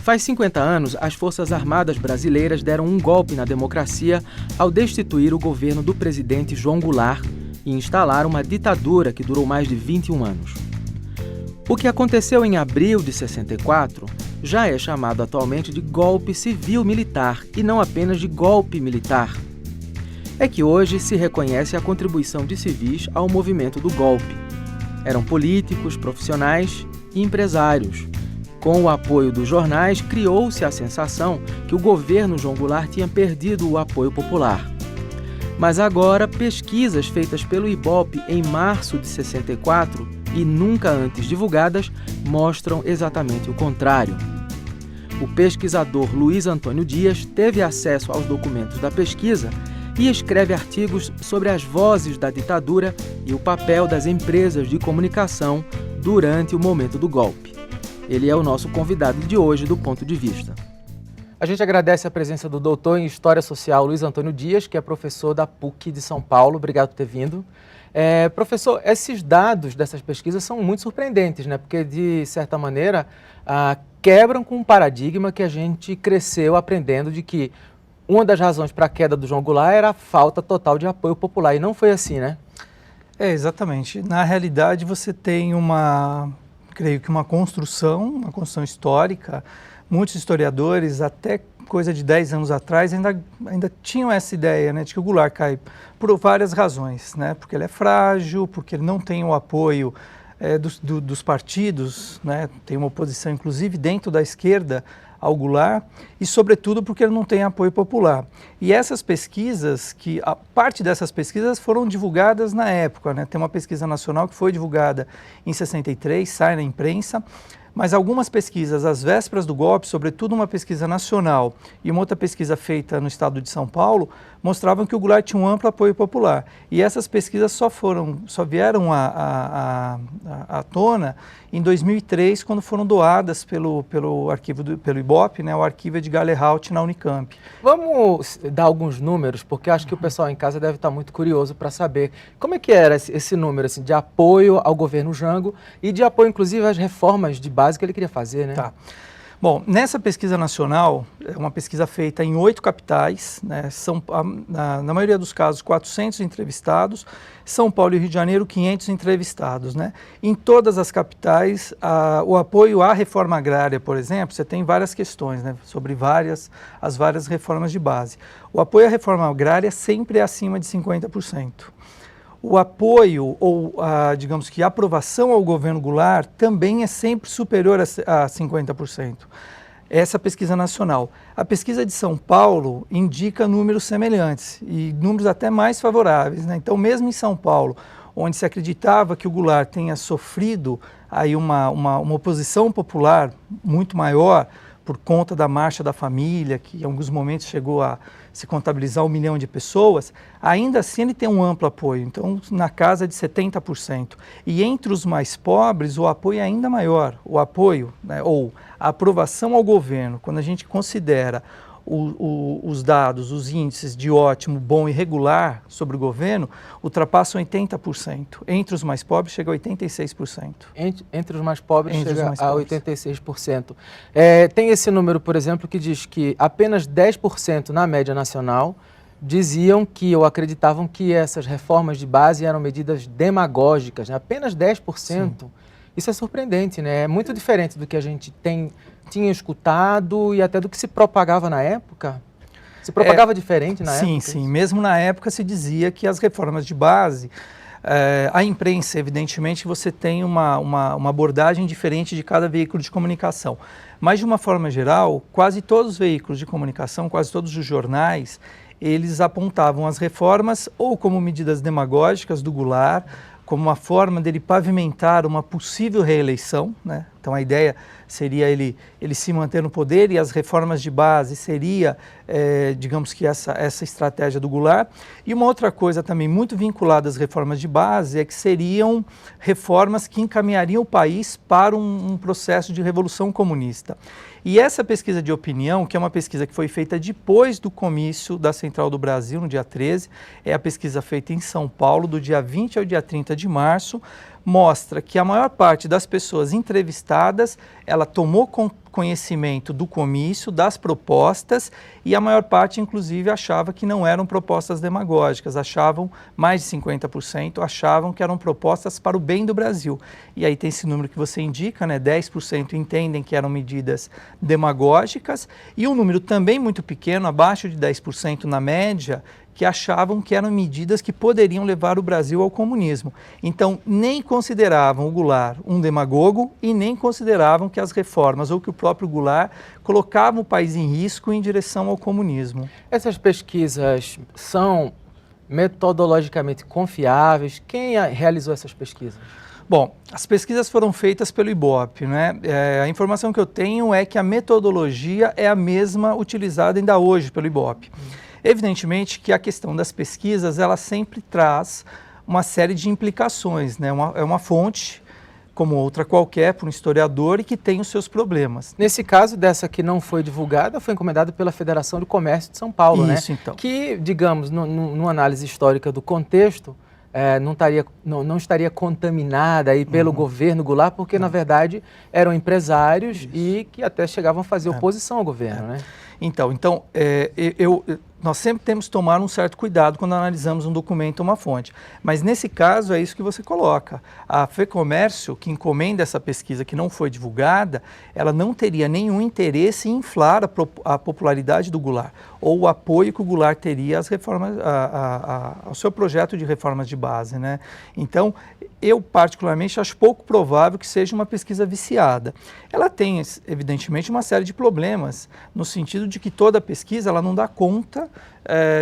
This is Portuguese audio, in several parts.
Faz 50 anos, as Forças Armadas brasileiras deram um golpe na democracia ao destituir o governo do presidente João Goulart e instalar uma ditadura que durou mais de 21 anos. O que aconteceu em abril de 64 já é chamado atualmente de golpe civil-militar e não apenas de golpe militar. É que hoje se reconhece a contribuição de civis ao movimento do golpe. Eram políticos, profissionais e empresários. Com o apoio dos jornais, criou-se a sensação que o governo João Goulart tinha perdido o apoio popular. Mas agora, pesquisas feitas pelo Ibope em março de 64 e nunca antes divulgadas mostram exatamente o contrário. O pesquisador Luiz Antônio Dias teve acesso aos documentos da pesquisa e escreve artigos sobre as vozes da ditadura e o papel das empresas de comunicação durante o momento do golpe. Ele é o nosso convidado de hoje do Ponto de Vista. A gente agradece a presença do doutor em História Social Luiz Antônio Dias, que é professor da PUC de São Paulo. Obrigado por ter vindo. Professor, esses dados dessas pesquisas são muito surpreendentes, né? Porque, de certa maneira, quebram com um paradigma que a gente cresceu aprendendo de que uma das razões para a queda do João Goulart era a falta total de apoio popular. E não foi assim, né? Exatamente. Na realidade, você tem creio que uma construção histórica. Muitos historiadores, até coisa de 10 anos atrás, ainda tinham essa ideia, né, de que o Goulart cai por várias razões, né, porque ele é frágil, porque ele não tem o apoio dos partidos, né, tem uma oposição inclusive dentro da esquerda ao Goulart, e sobretudo porque ele não tem apoio popular. E essas pesquisas, a parte dessas pesquisas foram divulgadas na época, né? Tem uma pesquisa nacional que foi divulgada em 63, sai na imprensa, mas algumas pesquisas às vésperas do golpe, sobretudo uma pesquisa nacional e uma outra pesquisa feita no estado de São Paulo, mostravam que o Goulart tinha um amplo apoio popular. E essas pesquisas só vieram à tona em 2003, quando foram doadas pelo Ibope, né, o arquivo Edgar Lehaut na Unicamp. Vamos dar alguns números, porque acho que o pessoal em casa deve estar muito curioso para saber como é que era esse número assim, de apoio ao governo Jango e de apoio, inclusive, às reformas de base que ele queria fazer, né? Tá. Bom, nessa pesquisa nacional, é uma pesquisa feita em 8 capitais, né, na maioria dos casos 400 entrevistados, São Paulo e Rio de Janeiro 500 entrevistados, né. Em todas as capitais, o apoio à reforma agrária, por exemplo, você tem várias questões, né, sobre as várias reformas de base. O apoio à reforma agrária sempre é acima de 50%. O apoio ou, digamos que a aprovação ao governo Goulart também é sempre superior a 50%. Essa pesquisa nacional. A pesquisa de São Paulo indica números semelhantes e números até mais favoráveis, né? Então, mesmo em São Paulo, onde se acreditava que o Goulart tenha sofrido aí uma oposição popular muito maior por conta da Marcha da Família, que em alguns momentos chegou a se contabilizar 1 milhão de pessoas, ainda assim ele tem um amplo apoio, então na casa de 70%. E entre os mais pobres o apoio é ainda maior, o apoio, né, ou a aprovação ao governo, quando a gente considera os dados, os índices de ótimo, bom e regular sobre o governo, ultrapassam 80%. Entre os mais pobres chega a 86%. Entre os mais pobres chega a 86%. Tem esse número, por exemplo, que diz que apenas 10% na média nacional diziam que ou acreditavam que essas reformas de base eram medidas demagógicas, né? Apenas 10%. Sim. Isso é surpreendente, né? É muito diferente do que a gente tinha escutado e até do que se propagava na época. Se propagava diferente na época? Sim. Mesmo na época se dizia que as reformas de base, a imprensa, evidentemente, você tem uma abordagem diferente de cada veículo de comunicação. Mas, de uma forma geral, quase todos os veículos de comunicação, quase todos os jornais, eles apontavam as reformas ou como medidas demagógicas do Goulart, como uma forma dele pavimentar uma possível reeleição, né? Então a ideia seria ele se manter no poder e as reformas de base seria, digamos que essa estratégia do Goulart. E uma outra coisa também muito vinculada às reformas de base é que seriam reformas que encaminhariam o país para um processo de revolução comunista. E essa pesquisa de opinião, que é uma pesquisa que foi feita depois do comício da Central do Brasil, no dia 13, é a pesquisa feita em São Paulo, do dia 20 ao dia 30 de março, mostra que a maior parte das pessoas entrevistadas, ela tomou conhecimento do comício, das propostas, e a maior parte, inclusive, achava que não eram propostas demagógicas, mais de 50% achavam que eram propostas para o bem do Brasil. E aí tem esse número que você indica, né? 10% entendem que eram medidas demagógicas, e um número também muito pequeno, abaixo de 10% na média, que achavam que eram medidas que poderiam levar o Brasil ao comunismo. Então, nem consideravam o Goulart um demagogo e nem consideravam que as reformas ou que o próprio Goulart colocavam o país em risco em direção ao comunismo. Essas pesquisas são metodologicamente confiáveis? Quem realizou essas pesquisas? Bom, as pesquisas foram feitas pelo IBOP, né? A informação que eu tenho é que a metodologia é a mesma utilizada ainda hoje pelo IBOP. Evidentemente que a questão das pesquisas, ela sempre traz uma série de implicações, né? É uma fonte, como outra qualquer, para um historiador e que tem os seus problemas. Nesse caso, dessa que não foi divulgada, foi encomendada pela Federação do Comércio de São Paulo, né? Isso, então. Que, digamos, numa análise histórica do contexto, não estaria contaminada aí pelo governo Goulart, porque, na verdade, eram empresários e que até chegavam a fazer oposição ao governo, né? Então, nós sempre temos que tomar um certo cuidado quando analisamos um documento ou uma fonte. Mas nesse caso é isso que você coloca. A FEComércio, que encomenda essa pesquisa que não foi divulgada, ela não teria nenhum interesse em inflar a popularidade do Goulart ou o apoio que o Goulart teria às reformas, ao seu projeto de reformas de base, né? Então, eu particularmente acho pouco provável que seja uma pesquisa viciada. Ela tem, evidentemente, uma série de problemas, no sentido de que toda pesquisa ela não dá conta,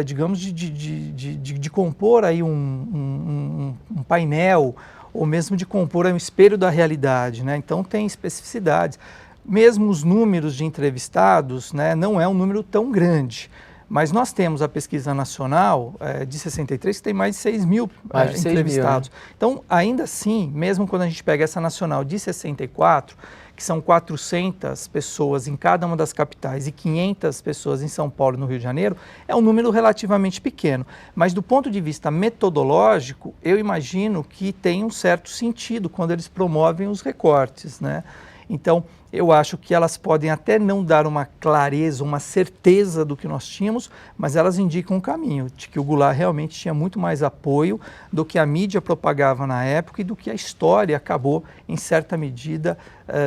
digamos, de compor aí um painel, ou mesmo de compor aí um espelho da realidade, né? Então tem especificidades. Mesmo os números de entrevistados, né, não é um número tão grande. Mas nós temos a pesquisa nacional de 63, que tem mais de 6 mil entrevistados. 6 mil, né? Então, ainda assim, mesmo quando a gente pega essa nacional de 64, que são 400 pessoas em cada uma das capitais e 500 pessoas em São Paulo e no Rio de Janeiro, é um número relativamente pequeno. Mas do ponto de vista metodológico, eu imagino que tem um certo sentido quando eles promovem os recortes, né? Então, eu acho que elas podem até não dar uma clareza, uma certeza do que nós tínhamos, mas elas indicam um caminho, de que o Goulart realmente tinha muito mais apoio do que a mídia propagava na época e do que a história acabou, em certa medida,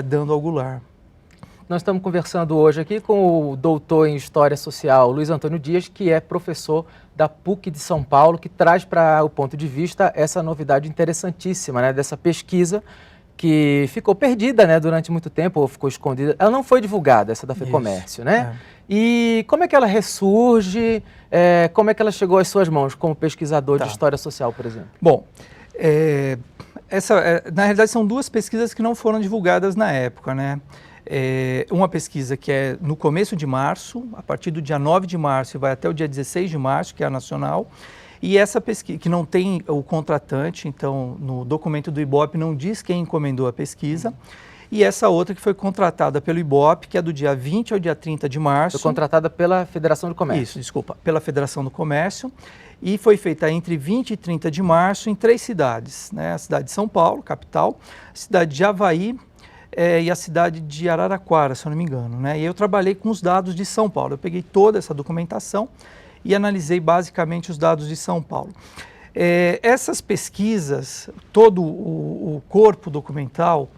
dando ao Goulart. Nós estamos conversando hoje aqui com o doutor em História Social, Luiz Antônio Dias, que é professor da PUC de São Paulo, que traz para o ponto de vista essa novidade interessantíssima, né, dessa pesquisa que ficou perdida, né, durante muito tempo, ou ficou escondida. Ela não foi divulgada, essa da FEComércio, né? E como é que ela ressurge, como é que ela chegou às suas mãos como pesquisador de História Social, por exemplo? Bom, na realidade são duas pesquisas que não foram divulgadas na época, né? Uma pesquisa que é no começo de março, a partir do dia 9 de março e vai até o dia 16 de março, que é a nacional, e essa pesquisa, que não tem o contratante, então no documento do IBOP não diz quem encomendou a pesquisa, e essa outra que foi contratada pelo IBOP, que é do dia 20 ao dia 30 de março. Foi contratada pela Federação do Comércio. Isso, desculpa, pela Federação do Comércio, e foi feita entre 20 e 30 de março em 3 cidades, né? A cidade de São Paulo, capital, a cidade de Avaí, e a cidade de Araraquara, se eu não me engano, né? E eu trabalhei com os dados de São Paulo, eu peguei toda essa documentação e analisei basicamente os dados de São Paulo. Essas pesquisas, todo o corpo documental,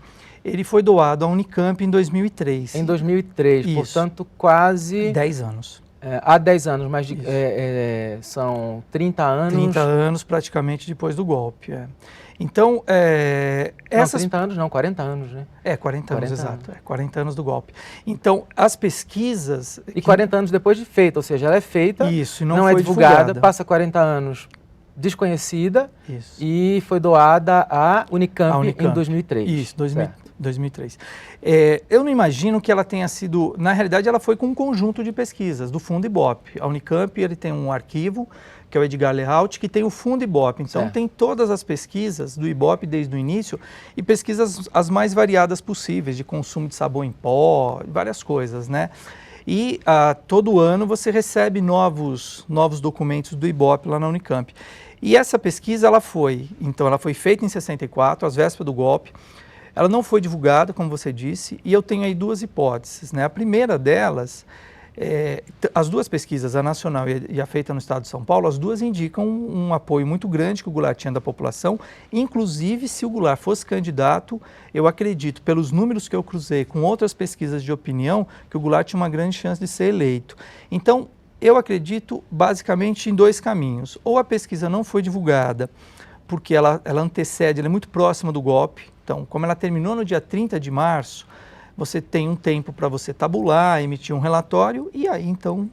ele foi doado à Unicamp em 2003. Em 2003, Isso. Portanto, quase... 10 anos. Há 10 anos, mas são 30 anos... 30 anos praticamente depois do golpe, Então, Não, 30 anos não, 40 anos, né? 40 anos, exato. 40 anos do golpe. Então, as pesquisas... E 40 anos depois de feita, ou seja, ela é feita, Isso, não é divulgada, passa 40 anos desconhecida. Isso. E foi doada à Unicamp em 2003. Isso, 2003. Eu não imagino que ela tenha sido... Na realidade, ela foi com um conjunto de pesquisas do Fundo IBOP. A Unicamp ele tem um arquivo, que é o Edgar Lehaut, que tem o Fundo IBOP. Então, tem todas as pesquisas do IBOP desde o início e pesquisas as mais variadas possíveis, de consumo de sabão em pó, várias coisas, né? E todo ano você recebe novos documentos do IBOP lá na Unicamp. E essa pesquisa, ela foi feita em 64, às vésperas do golpe. Ela não foi divulgada, como você disse, e eu tenho aí duas hipóteses, né? A primeira delas, as duas pesquisas, a nacional e a feita no estado de São Paulo, as duas indicam um apoio muito grande que o Goulart tinha da população. Inclusive, se o Goulart fosse candidato, eu acredito, pelos números que eu cruzei com outras pesquisas de opinião, que o Goulart tinha uma grande chance de ser eleito. Então, eu acredito basicamente em dois caminhos. Ou a pesquisa não foi divulgada, porque ela antecede, ela é muito próxima do golpe. Então, como ela terminou no dia 30 de março, você tem um tempo para você tabular, emitir um relatório e aí então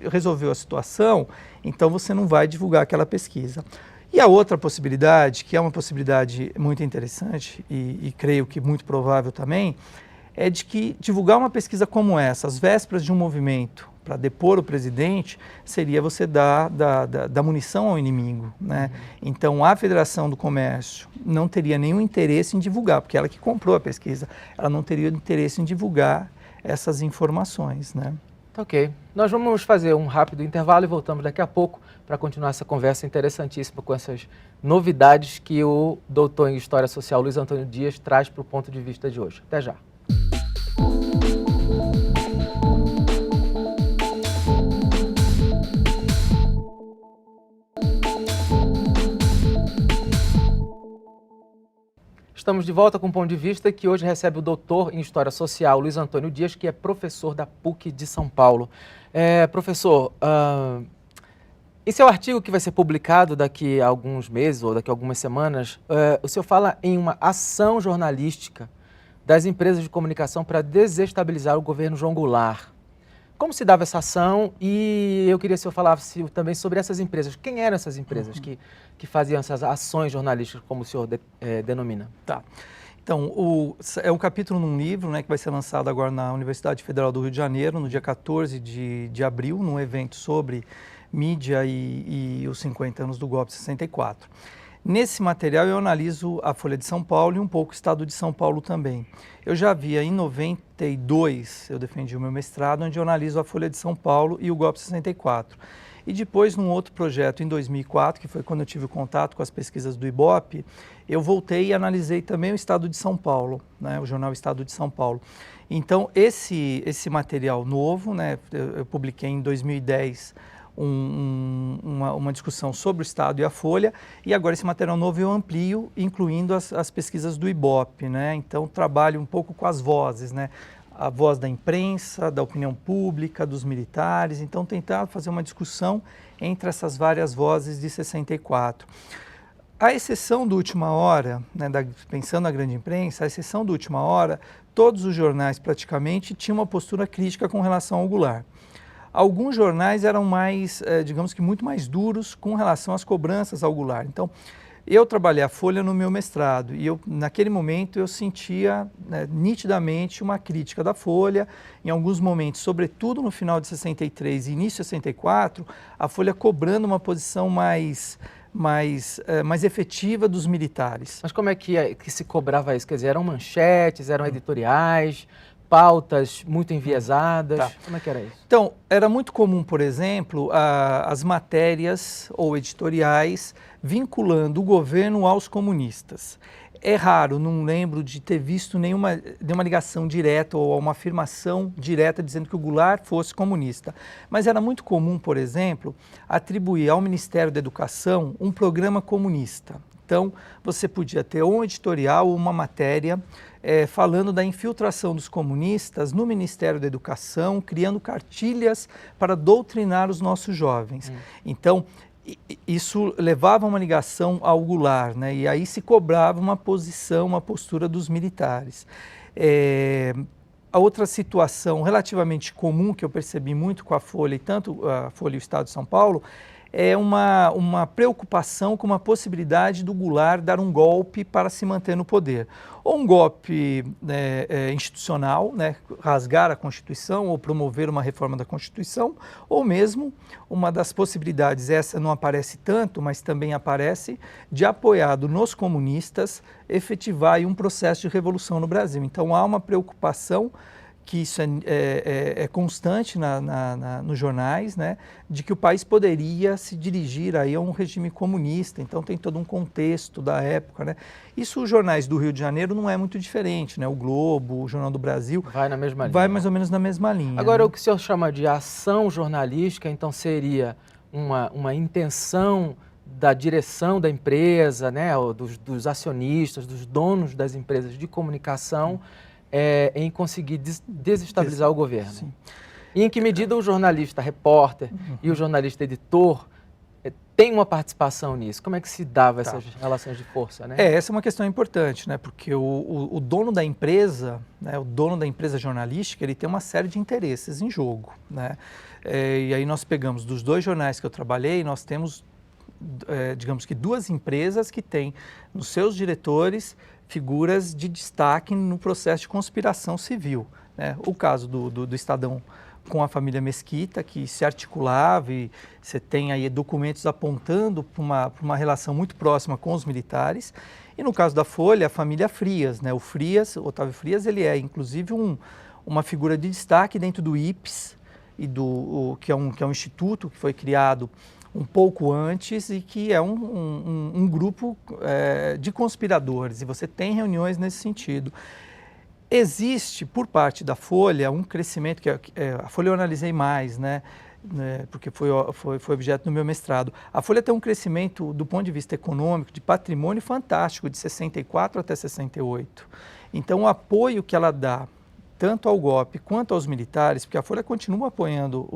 resolveu a situação, então você não vai divulgar aquela pesquisa. E a outra possibilidade, que é uma possibilidade muito interessante e creio que muito provável também, é de que divulgar uma pesquisa como essa, às vésperas de um movimento, para depor o presidente, seria você dar munição ao inimigo, né? Então, a Federação do Comércio não teria nenhum interesse em divulgar, porque ela que comprou a pesquisa, ela não teria interesse em divulgar essas informações, né? Tá ok. Nós vamos fazer um rápido intervalo e voltamos daqui a pouco para continuar essa conversa interessantíssima com essas novidades que o doutor em História Social Luiz Antônio Dias traz para o ponto de vista de hoje. Até já. Estamos de volta com o Ponto de Vista, que hoje recebe o doutor em História Social, Luiz Antônio Dias, que é professor da PUC de São Paulo. Professor, esse é o artigo que vai ser publicado daqui a alguns meses ou daqui a algumas semanas. O senhor fala em uma ação jornalística das empresas de comunicação para desestabilizar o governo João Goulart. Como se dava essa ação? E eu queria que o senhor falasse também sobre essas empresas. Quem eram essas empresas que faziam essas ações jornalísticas, como o senhor denomina? Tá. Então, é um capítulo num livro, né, que vai ser lançado agora na Universidade Federal do Rio de Janeiro, no dia 14 de abril, num evento sobre mídia e os 50 anos do golpe de 64. Nesse material eu analiso a Folha de São Paulo e um pouco o Estado de São Paulo também. Eu já havia em 92, eu defendi o meu mestrado, onde eu analiso a Folha de São Paulo e o golpe de 64. E depois, num outro projeto, em 2004, que foi quando eu tive contato com as pesquisas do Ibope, eu voltei e analisei também o Estado de São Paulo, né, o jornal Estado de São Paulo. Então, esse material novo, né, eu publiquei em 2010, uma discussão sobre o Estado e a Folha, e agora esse material novo eu amplio, incluindo as pesquisas do Ibope, né? Então trabalho um pouco com as vozes, né? A voz da imprensa, da opinião pública, dos militares, então tentar fazer uma discussão entre essas várias vozes de 64. A exceção do Última Hora, né, pensando na grande imprensa, a exceção do Última Hora, todos os jornais praticamente tinham uma postura crítica com relação ao Goulart. Alguns jornais eram mais, digamos que muito mais duros com relação às cobranças ao Goulart. Então, eu trabalhei a Folha no meu mestrado e naquele momento eu sentia, né, nitidamente uma crítica da Folha. Em alguns momentos, sobretudo no final de 63 e início de 64, a Folha cobrando uma posição mais efetiva dos militares. Mas como é que se cobrava isso? Quer dizer, eram manchetes, eram editoriais, pautas muito enviesadas? Tá. Como é que era isso? Então, era muito comum, por exemplo, as matérias ou editoriais vinculando o governo aos comunistas. É raro, não lembro de ter visto nenhuma ligação direta ou uma afirmação direta dizendo que o Goulart fosse comunista. Mas era muito comum, por exemplo, atribuir ao Ministério da Educação um programa comunista. Então, você podia ter um editorial ou uma matéria falando da infiltração dos comunistas no Ministério da Educação, criando cartilhas para doutrinar os nossos jovens. Então, isso levava a uma ligação ao Goulart, né? E aí se cobrava uma posição, uma postura dos militares. A outra situação relativamente comum que eu percebi muito com a Folha, e tanto a Folha e o Estado de São Paulo, é uma preocupação com uma possibilidade do Goulart dar um golpe para se manter no poder. Ou um golpe institucional, né, rasgar a Constituição ou promover uma reforma da Constituição, ou mesmo uma das possibilidades, essa não aparece tanto, mas também aparece, de apoiado nos comunistas, efetivar aí um processo de revolução no Brasil. Então há uma preocupação que isso é constante nos jornais, né, de que o país poderia se dirigir aí a um regime comunista, então tem todo um contexto da época, né. Isso os jornais do Rio de Janeiro não é muito diferente, né, o Globo, o Jornal do Brasil... Vai na mesma linha. Vai mais ou menos na mesma linha. Agora, né? o que o senhor chama de ação jornalística, então seria uma intenção da direção da empresa, né, ou dos acionistas, dos donos das empresas de comunicação, em conseguir desestabilizar o governo. Sim. E em que medida o jornalista repórter e o jornalista editor tem uma participação nisso? Como é que se dava essas relações de força, né? Essa é uma questão importante, né? Porque o dono da empresa, né, o dono da empresa jornalística, ele tem uma série de interesses em jogo, né? E aí nós pegamos dos 2 jornais que eu trabalhei, nós temos, digamos que 2 empresas que têm nos seus diretores figuras de destaque no processo de conspiração civil, né? O caso do Estadão com a família Mesquita, que se articulava, e você tem aí documentos apontando para uma relação muito próxima com os militares. E no caso da Folha, a família Frias, né? O Otávio Frias, ele é inclusive uma figura de destaque dentro do IPES, que é um instituto que foi criado um pouco antes e que é um grupo de conspiradores, e você tem reuniões nesse sentido. Existe, por parte da Folha, um crescimento, a Folha eu analisei mais, né, porque foi objeto do meu mestrado. A Folha tem um crescimento, do ponto de vista econômico, de patrimônio fantástico, de 64 até 68. Então, o apoio que ela dá, tanto ao golpe quanto aos militares, porque a Folha continua apoiando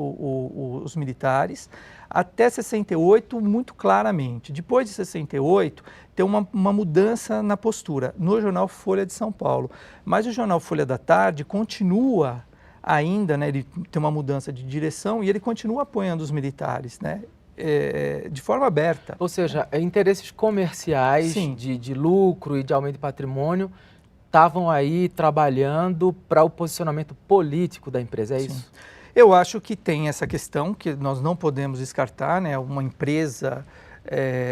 os militares, até 68 muito claramente. Depois de 68, tem uma mudança na postura no jornal Folha de São Paulo. Mas o jornal Folha da Tarde continua ainda, né, ele tem uma mudança de direção e ele continua apoiando os militares, né, de forma aberta. Ou seja, interesses comerciais de lucro e de aumento de patrimônio estavam aí trabalhando para o posicionamento político da empresa, é isso? Sim. Eu acho que tem essa questão que nós não podemos descartar, né? Uma empresa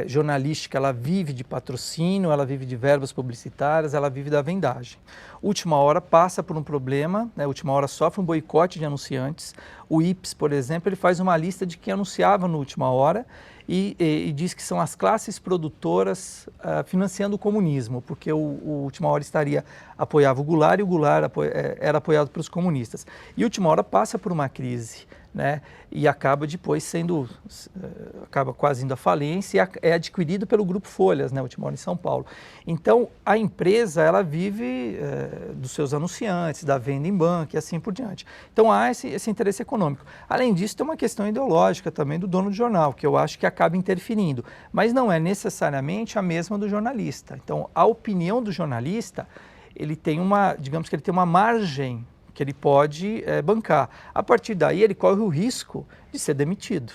jornalística, ela vive de patrocínio, ela vive de verbas publicitárias, ela vive da vendagem. Última Hora passa por um problema, né? Última Hora sofre um boicote de anunciantes. O IPES, por exemplo, ele faz uma lista de quem anunciava no Última Hora e diz que são as classes produtoras financiando o comunismo, porque o Última Hora apoiava o Goulart e o Goulart era apoiado pelos comunistas. E o Última Hora passa por uma crise, né? E acaba depois acaba quase indo à falência e é adquirido pelo Grupo Folhas, né? Última Hora em São Paulo. Então, a empresa, ela vive dos seus anunciantes, da venda em banco e assim por diante. Então, há esse interesse econômico. Além disso, tem uma questão ideológica também do dono do jornal, que eu acho que acaba interferindo, mas não é necessariamente a mesma do jornalista. Então, a opinião do jornalista, ele tem digamos que ele tem uma margem que ele pode bancar. A partir daí, ele corre o risco de ser demitido,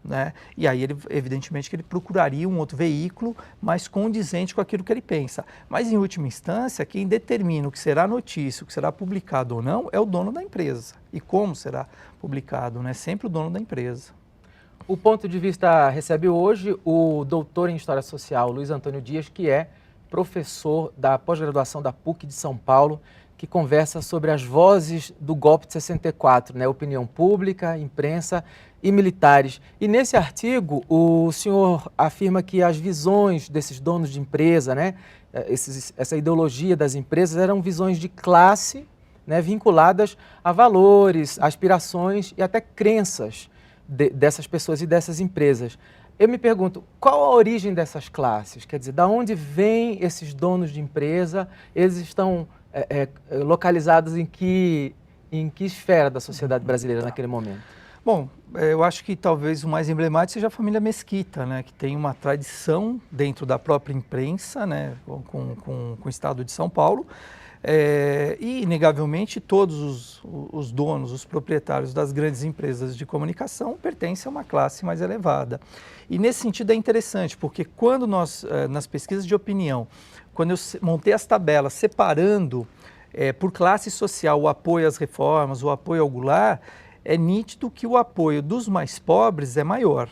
né? E aí, evidentemente, que ele procuraria um outro veículo mais condizente com aquilo que ele pensa. Mas, em última instância, quem determina o que será notícia, o que será publicado ou não, é o dono da empresa. E como será publicado, né? Sempre o dono da empresa. O Ponto de Vista recebe hoje o doutor em História Social, Luiz Antônio Dias, que é professor da pós-graduação da PUC de São Paulo, que conversa sobre as vozes do golpe de 64, né? Opinião pública, imprensa e militares. E nesse artigo, o senhor afirma que as visões desses donos de empresa, né? Essa ideologia das empresas eram visões de classe, né? Vinculadas a valores, aspirações e até crenças dessas pessoas e dessas empresas. Eu me pergunto, qual a origem dessas classes? Quer dizer, da onde vêm esses donos de empresa? Eles estão localizados em que esfera da sociedade brasileira naquele momento? Bom, eu acho que talvez o mais emblemático seja a família Mesquita, né, que tem uma tradição dentro da própria imprensa, né, com o estado de São Paulo. E, inegavelmente, todos os donos, os proprietários das grandes empresas de comunicação pertencem a uma classe mais elevada. E, nesse sentido, é interessante, porque quando nós, nas pesquisas de opinião, quando eu montei as tabelas separando por classe social o apoio às reformas, o apoio ao Goulart, é nítido que o apoio dos mais pobres é maior.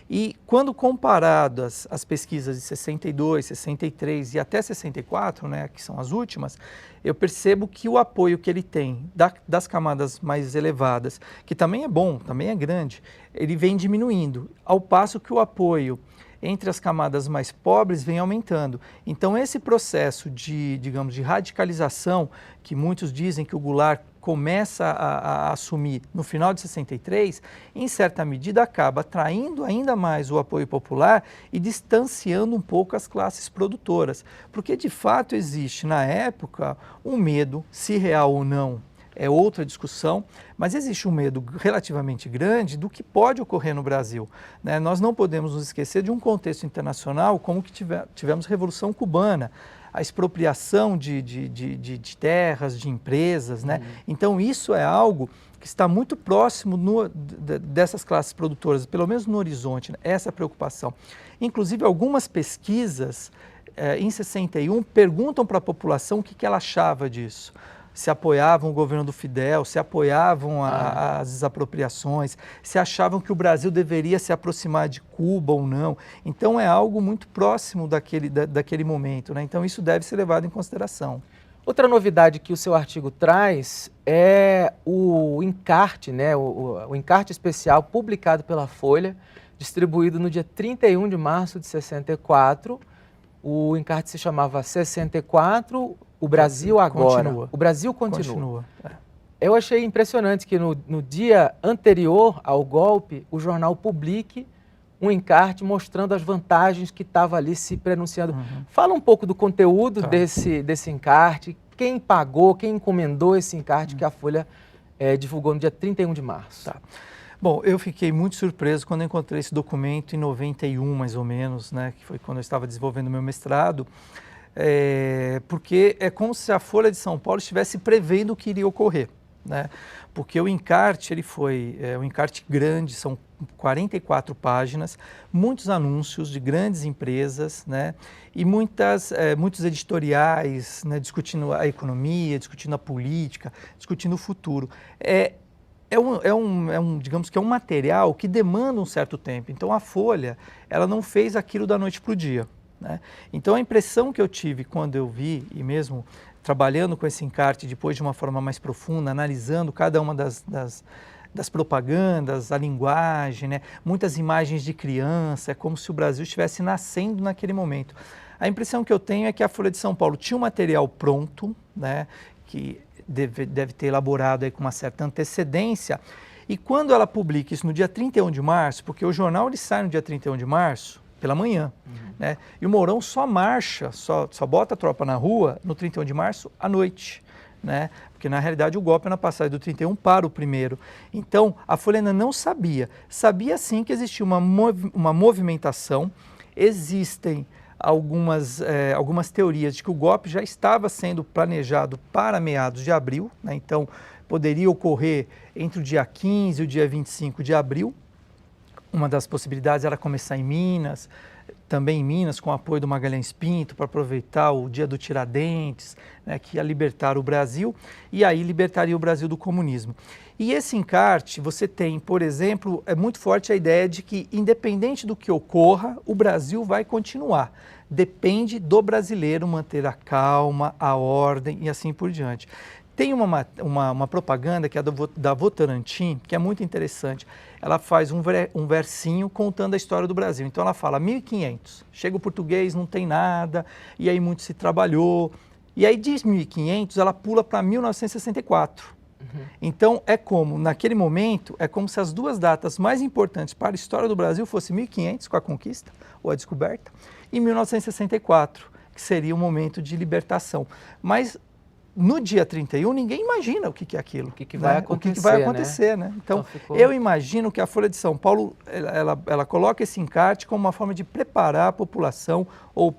E quando comparadas as pesquisas de 62, 63 e até 64, né, que são as últimas, eu percebo que o apoio que ele tem das camadas mais elevadas, que também é bom, também é grande, ele vem diminuindo, ao passo que o apoio entre as camadas mais pobres vem aumentando. Então esse processo digamos, de radicalização, que muitos dizem que o Goulart começa a assumir no final de 63, em certa medida acaba atraindo ainda mais o apoio popular e distanciando um pouco as classes produtoras. Porque de fato existe na época um medo, se real ou não, é outra discussão, mas existe um medo relativamente grande do que pode ocorrer no Brasil, né? Nós não podemos nos esquecer de um contexto internacional como que tivemos a Revolução Cubana, a expropriação de terras, de empresas, né? Então isso é algo que está muito próximo dessas classes produtoras, pelo menos no horizonte, né? Essa preocupação. Inclusive algumas pesquisas em 61 perguntam para a população o que ela achava disso. Se apoiavam o governo do Fidel, se apoiavam as desapropriações, se achavam que o Brasil deveria se aproximar de Cuba ou não. Então é algo muito próximo daquele momento, né? Então isso deve ser levado em consideração. Outra novidade que o seu artigo traz é o encarte, né? O encarte especial publicado pela Folha, distribuído no dia 31 de março de 64. O encarte se chamava 64, o Brasil agora. Continua. O Brasil continua. Eu achei impressionante que no dia anterior ao golpe, o jornal publique um encarte mostrando as vantagens que estava ali se pronunciando. Fala um pouco do conteúdo desse encarte, quem pagou, quem encomendou esse encarte que a Folha divulgou no dia 31 de março. Tá. Bom, eu fiquei muito surpreso quando encontrei esse documento em 91, mais ou menos, né, que foi quando eu estava desenvolvendo o meu mestrado, porque é como se a Folha de São Paulo estivesse prevendo o que iria ocorrer, né? Porque o encarte, ele foi um encarte grande, são 44 páginas, muitos anúncios de grandes empresas, né, e muitos editoriais, né, discutindo a economia, discutindo a política, discutindo o futuro. Digamos que é um material que demanda um certo tempo. Então a Folha, ela não fez aquilo da noite para o dia, né? Então a impressão que eu tive quando eu vi, e mesmo trabalhando com esse encarte depois de uma forma mais profunda, analisando cada uma das propagandas, a linguagem, né? Muitas imagens de criança, é como se o Brasil estivesse nascendo naquele momento. A impressão que eu tenho é que a Folha de São Paulo tinha um material pronto, né, que deve ter elaborado aí com uma certa antecedência, e quando ela publica isso no dia 31 de março, porque o jornal ele sai no dia 31 de março, pela manhã, né, e o Mourão só marcha, só bota a tropa na rua no 31 de março à noite, né, porque na realidade o golpe é na passagem do 31 para o 1º. Então a Folha ainda não sabia sim que existia uma movimentação, existem algumas teorias de que o golpe já estava sendo planejado para meados de abril, né? Então poderia ocorrer entre o dia 15 e o dia 25 de abril. Uma das possibilidades era começar em Minas, também em Minas, com o apoio do Magalhães Pinto, para aproveitar o dia do Tiradentes, né, que ia libertar o Brasil, e aí libertaria o Brasil do comunismo. E esse encarte, você tem, por exemplo, é muito forte a ideia de que, independente do que ocorra, o Brasil vai continuar. Depende do brasileiro manter a calma, a ordem e assim por diante. Tem uma propaganda que é da Votorantim, que é muito interessante. Ela faz um versinho contando a história do Brasil. Então ela fala 1500, chega o português, não tem nada, e aí muito se trabalhou. E aí de 1500 ela pula para 1964. Então naquele momento, é como se as duas datas mais importantes para a história do Brasil fossem 1500, com a conquista, ou a descoberta, e 1964, que seria o momento de libertação. Mas no dia 31, ninguém imagina o que é aquilo. O que vai acontecer, o que vai acontecer, né? Então eu imagino que a Folha de São Paulo, ela coloca esse encarte como uma forma de preparar a população, ou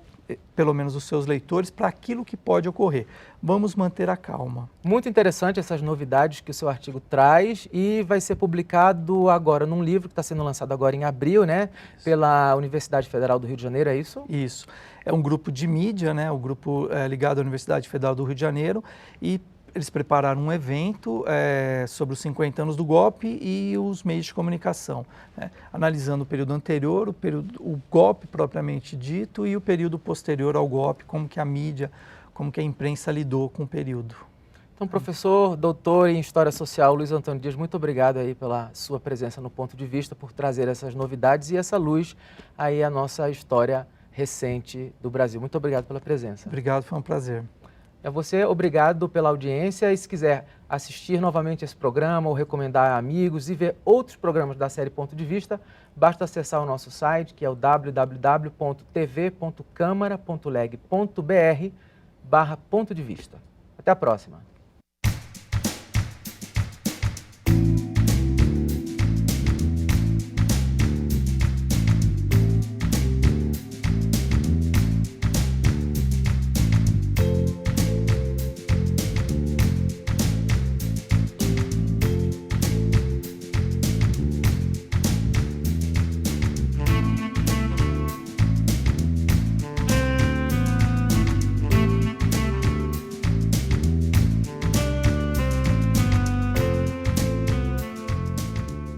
pelo menos os seus leitores, para aquilo que pode ocorrer. Vamos manter a calma. Muito interessante essas novidades que o seu artigo traz, e vai ser publicado agora num livro que está sendo lançado agora em abril, né? Isso. Pela Universidade Federal do Rio de Janeiro, é isso? Isso. É um grupo de mídia, né? O grupo ligado à Universidade Federal do Rio de Janeiro, e eles prepararam um evento sobre os 50 anos do golpe e os meios de comunicação, né? Analisando o período anterior, o golpe propriamente dito e o período posterior ao golpe, como que a mídia, como que a imprensa lidou com o período. Então, professor, doutor em História Social, Luiz Antônio Dias, muito obrigado aí pela sua presença no Ponto de Vista, por trazer essas novidades e essa luz aí à nossa história recente do Brasil. Muito obrigado pela presença. Obrigado, foi um prazer. A você, obrigado pela audiência, e se quiser assistir novamente esse programa ou recomendar a amigos e ver outros programas da série Ponto de Vista, basta acessar o nosso site, que é o www.tv.câmara.leg.br/Ponto de Vista. Até a próxima!